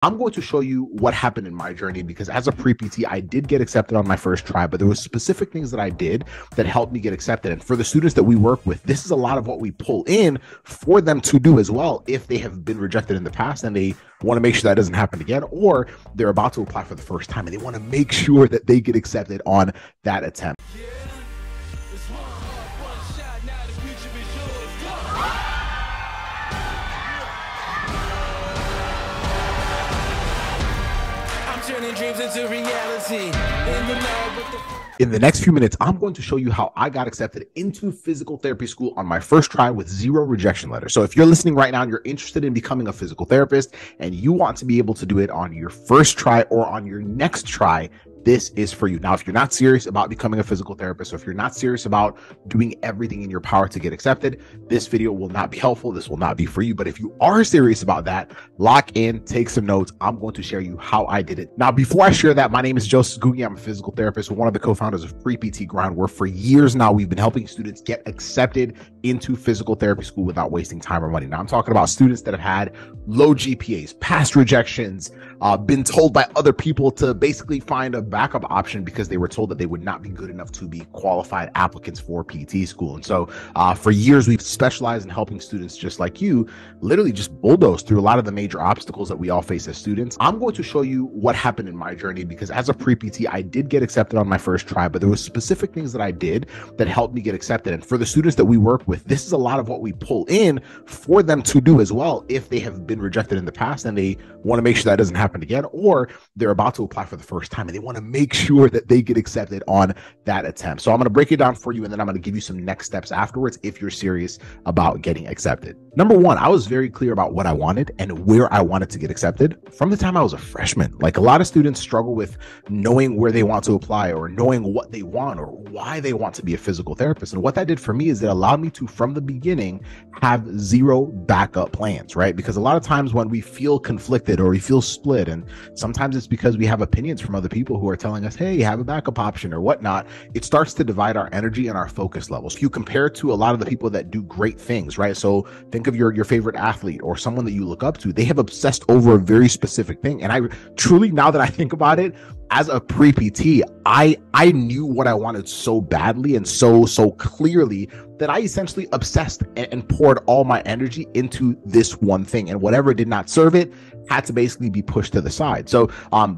I'm going to show you what happened in my journey because as a pre-PT, I did get accepted on my first try, but there were specific things that I did that helped me get accepted. And for the students that we work with, this is a lot of what we pull in for them to do as well if they have been rejected in the past and they want to make sure that doesn't happen again, or they're about to apply for the first time and they want to make sure that they get accepted on that attempt. Dreams into reality. In the next few minutes, I'm going to show you how I got accepted into physical therapy school on my first try with 0 rejection letters. So if you're listening right now and you're interested in becoming a physical therapist and you want to be able to do it on your first try or on your next try, this is for you. Now, if you're not serious about becoming a physical therapist, or if you're not serious about doing everything in your power to get accepted, this video will not be helpful. This will not be for you. But if you are serious about that, lock in, take some notes. I'm going to share you how I did it. Now, before I share that, my name is Joseph Ngugi. I'm a physical therapist, one of the co-founders of Free PT Ground, where for years now, we've been helping students get accepted into physical therapy school without wasting time or money. Now, I'm talking about students that have had low GPAs, past rejections, been told by other people to basically find a backup option because they were told that they would not be good enough to be qualified applicants for PT school. And so for years, we've specialized in helping students just like you literally just bulldoze through a lot of the major obstacles that we all face as students. I'm going to show you what happened in my journey because as a pre-PT, I did get accepted on my first try, but there were specific things that I did that helped me get accepted. And for the students that we work with, this is a lot of what we pull in for them to do as well if they have been rejected in the past and they want to make sure that doesn't happen again, or they're about to apply for the first time and they want to make sure that they get accepted on that attempt. So I'm going to break it down for you, and then I'm going to give you some next steps afterwards if you're serious about getting accepted. Number one, I was very clear about what I wanted and where I wanted to get accepted from the time I was a freshman. Like a lot of students struggle with knowing where they want to apply or knowing what they want or why they want to be a physical therapist. And what that did for me is it allowed me to, from the beginning, have 0 backup plans, right? Because a lot of times when we feel conflicted or we feel split, and sometimes it's because we have opinions from other people who are telling us, hey, have a backup option or whatnot, it starts to divide our energy and our focus levels. If you compare it to a lot of the people that do great things, right? So think of your favorite athlete or someone that you look up to. They have obsessed over a very specific thing. And I truly, now that I think about it, as a pre-PT, I knew what I wanted so badly and so clearly that I essentially obsessed and poured all my energy into this one thing. And whatever did not serve it had to basically be pushed to the side. So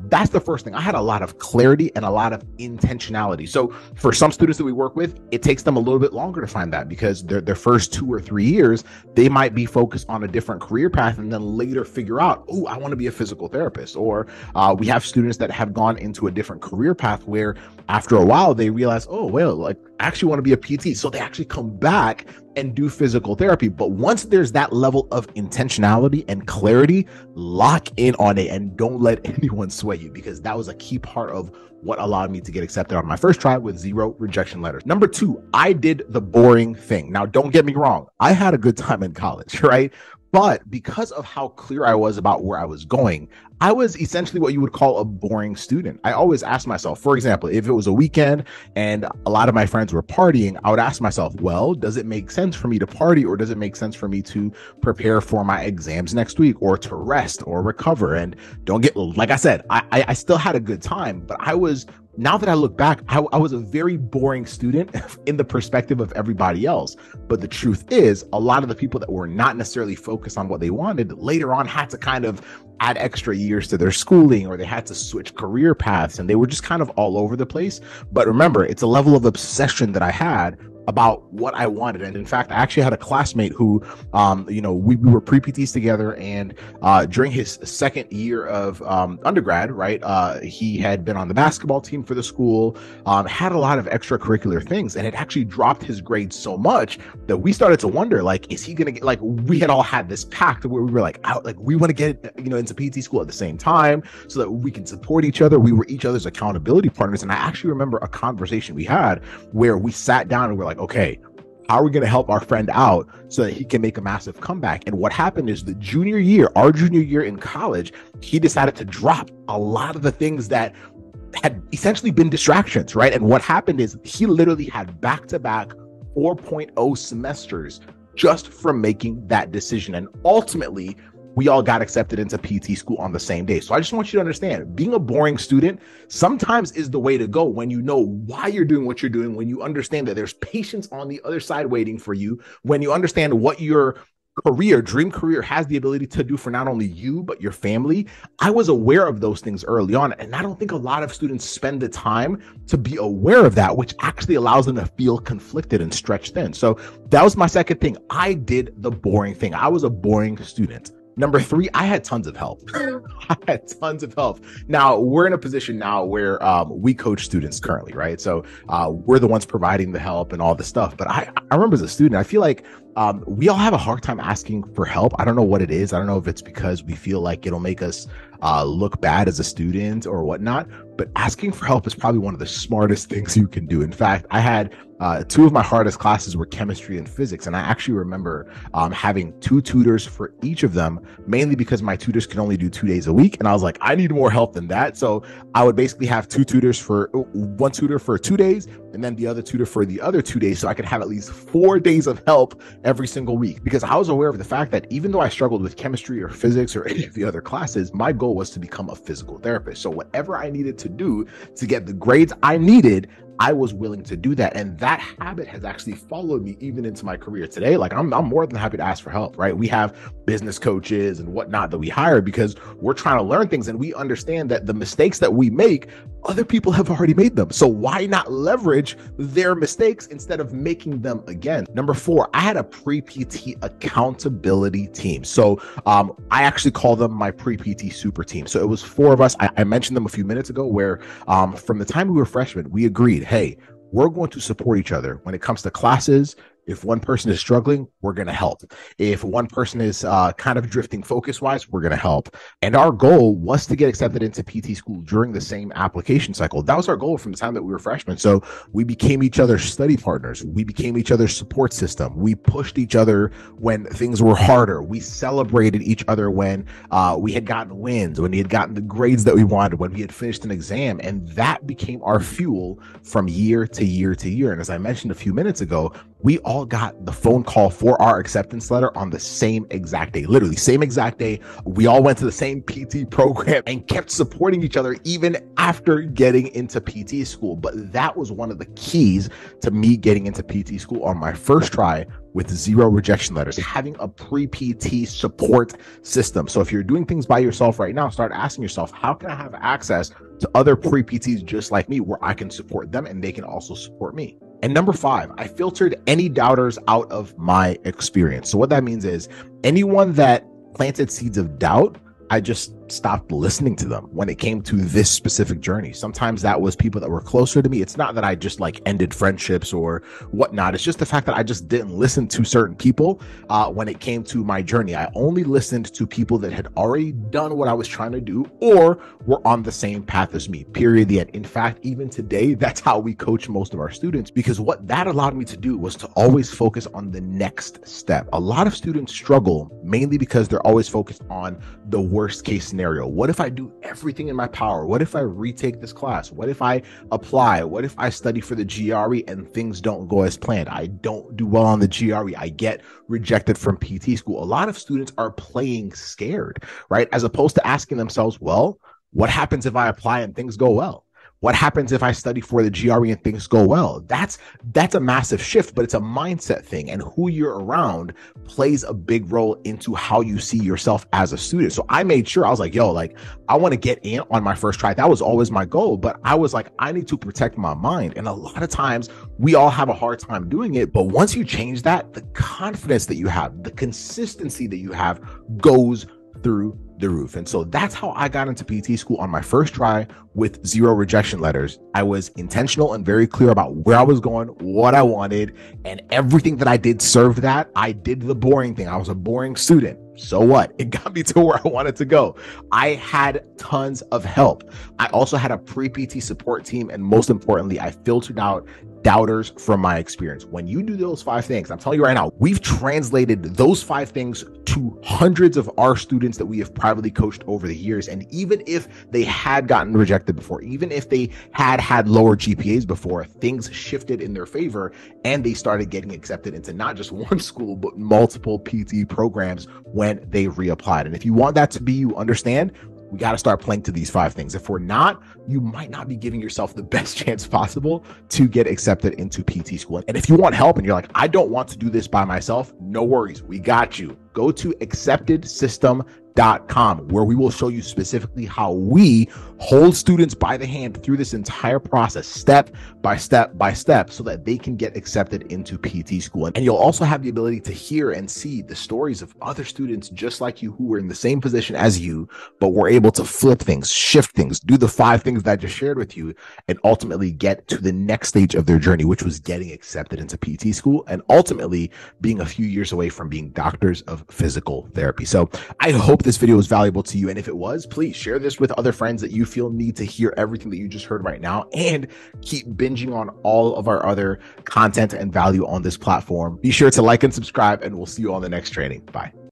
that's the first thing. I had a lot of clarity and a lot of intentionality. So for some students that we work with, it takes them a little bit longer to find that because their first 2 or 3 years, they might be focused on a different career path and then later figure out, oh, I want to be a physical therapist. Or we have students that have gone into a different career path where after a while they realize, oh, well, like I actually want to be a PT. So they actually come back and do physical therapy. But once there's that level of intentionality and clarity, lock in on it and don't let anyone sway you, because that was a key part of what allowed me to get accepted on my first try with 0 rejection letters. Number 2, I did the boring thing. Now, don't get me wrong. I had a good time in college, right? But because of how clear I was about where I was going, I was essentially what you would call a boring student. I always asked myself, for example, if it was a weekend and a lot of my friends were partying, I would ask myself, well, does it make sense for me to party, or does it make sense for me to prepare for my exams next week or to rest or recover? And don't get, like I said, I still had a good time, but now that I look back, I was a very boring student in the perspective of everybody else. But the truth is, a lot of the people that were not necessarily focused on what they wanted later on had to kind of add extra years to their schooling, or they had to switch career paths, and they were just kind of all over the place. But remember, it's a level of obsession that I had about what I wanted. And in fact, I actually had a classmate who, we were pre-PTs together, and during his second year of undergrad, right, he had been on the basketball team for the school, had a lot of extracurricular things, and it actually dropped his grades so much that we started to wonder, like, is he going to get, like, we had all had this pact where we were like, we want to get, into PT school at the same time so that we can support each other. We were each other's accountability partners. And I actually remember a conversation we had where we sat down and we're like, okay, how are we going to help our friend out so that he can make a massive comeback? And what happened is our junior year in college, he decided to drop a lot of the things that had essentially been distractions, right? And what happened is he literally had back-to-back 4.0 semesters just from making that decision. And ultimately, we all got accepted into PT school on the same day. So I just want you to understand, being a boring student sometimes is the way to go when you know why you're doing what you're doing, when you understand that there's patience on the other side waiting for you, when you understand what your dream career has the ability to do for not only you, but your family. I was aware of those things early on. And I don't think a lot of students spend the time to be aware of that, which actually allows them to feel conflicted and stretched thin. So that was my second thing. I did the boring thing. I was a boring student. Number 3, I had tons of help. I had tons of help. Now, we're in a position now where we coach students currently, right? So we're the ones providing the help and all the stuff. But I remember as a student, I feel like we all have a hard time asking for help. I don't know what it is. I don't know if it's because we feel like it'll make us look bad as a student or whatnot. But asking for help is probably one of the smartest things you can do. In fact, I had 2 of my hardest classes were chemistry and physics. And I actually remember having 2 tutors for each of them, mainly because my tutors could only do 2 days a week. And I was like, I need more help than that. So I would basically have 2 tutors for 1 tutor for 2 days, and then the other tutor for the other 2 days. So I could have at least 4 days of help every single week, because I was aware of the fact that even though I struggled with chemistry or physics or any of the other classes, my goal was to become a physical therapist. So whatever I needed to do to get the grades I needed, I was willing to do that. And that habit has actually followed me even into my career today. Like I'm more than happy to ask for help, right? We have business coaches and whatnot that we hire because we're trying to learn things, and we understand that the mistakes that we make, other people have already made them. So why not leverage their mistakes instead of making them again? Number 4, I had a pre-PT accountability team. So I actually call them my pre-PT super team. So it was 4 of us. I mentioned them a few minutes ago, where from the time we were freshmen, we agreed, hey, we're going to support each other when it comes to classes. If one person is struggling, we're going to help. If one person is kind of drifting focus-wise, we're going to help. And our goal was to get accepted into PT school during the same application cycle. That was our goal from the time that we were freshmen. So we became each other's study partners. We became each other's support system. We pushed each other when things were harder. We celebrated each other when we had gotten wins, when we had gotten the grades that we wanted, when we had finished an exam. And that became our fuel from year to year to year. And as I mentioned a few minutes ago, we all got the phone call for our acceptance letter on the same exact day, literally same exact day. We all went to the same PT program and kept supporting each other even after getting into PT school. But that was one of the keys to me getting into PT school on my first try with 0 rejection letters, having a pre-PT support system. So if you're doing things by yourself right now, start asking yourself, how can I have access to other pre-PTs just like me, where I can support them and they can also support me? And number 5, I filtered any doubters out of my experience. So what that means is anyone that planted seeds of doubt, I just stopped listening to them when it came to this specific journey. Sometimes that was people that were closer to me. It's not that I just like ended friendships or whatnot. It's just the fact that I just didn't listen to certain people when it came to my journey. I only listened to people that had already done what I was trying to do or were on the same path as me, period, the end. In fact, even today, that's how we coach most of our students, because what that allowed me to do was to always focus on the next step. A lot of students struggle mainly because they're always focused on the worst case scenario. What if I do everything in my power? What if I retake this class? What if I apply? What if I study for the GRE and things don't go as planned? I don't do well on the GRE. I get rejected from PT school. A lot of students are playing scared, right? As opposed to asking themselves, well, what happens if I apply and things go well? What happens if I study for the GRE and things go well? That's a massive shift, but it's a mindset thing. And who you're around plays a big role into how you see yourself as a student. So I made sure, I was like, yo, like, I want to get in on my first try. That was always my goal, but I was like, I need to protect my mind. And a lot of times we all have a hard time doing it. But once you change that, the confidence that you have, the consistency that you have goes through the roof. And so that's how I got into PT school on my first try with 0 rejection letters. I was intentional and very clear about where I was going, what I wanted, and everything that I did served that. I did the boring thing. I was a boring student. So what? It got me to where I wanted to go. I had tons of help. I also had a pre-PT support team. And most importantly, I filtered out doubters from my experience. When you do those 5 things, I'm telling you right now, we've translated those 5 things to hundreds of our students that we have privately coached over the years. And even if they had gotten rejected before, even if they had lower GPAs before, things shifted in their favor and they started getting accepted into not just one school, but multiple PT programs when they reapplied. And if you want that to be you, understand, we got to start playing to these 5 things. If we're not, you might not be giving yourself the best chance possible to get accepted into PT school. And if you want help and you're like, I don't want to do this by myself, no worries. We got you. Go to acceptedsystem.com, where we will show you specifically how we hold students by the hand through this entire process, step by step by step, so that they can get accepted into PT school. And you'll also have the ability to hear and see the stories of other students just like you who were in the same position as you, but were able to flip things, shift things, do the 5 things that I just shared with you, and ultimately get to the next stage of their journey, which was getting accepted into PT school and ultimately being a few years away from being doctors of physical therapy. So I hope this video was valuable to you. And if it was, please share this with other friends that you feel need to hear everything that you just heard right now, and keep binging on all of our other content and value on this platform. Be sure to like and subscribe, and we'll see you on the next training. Bye.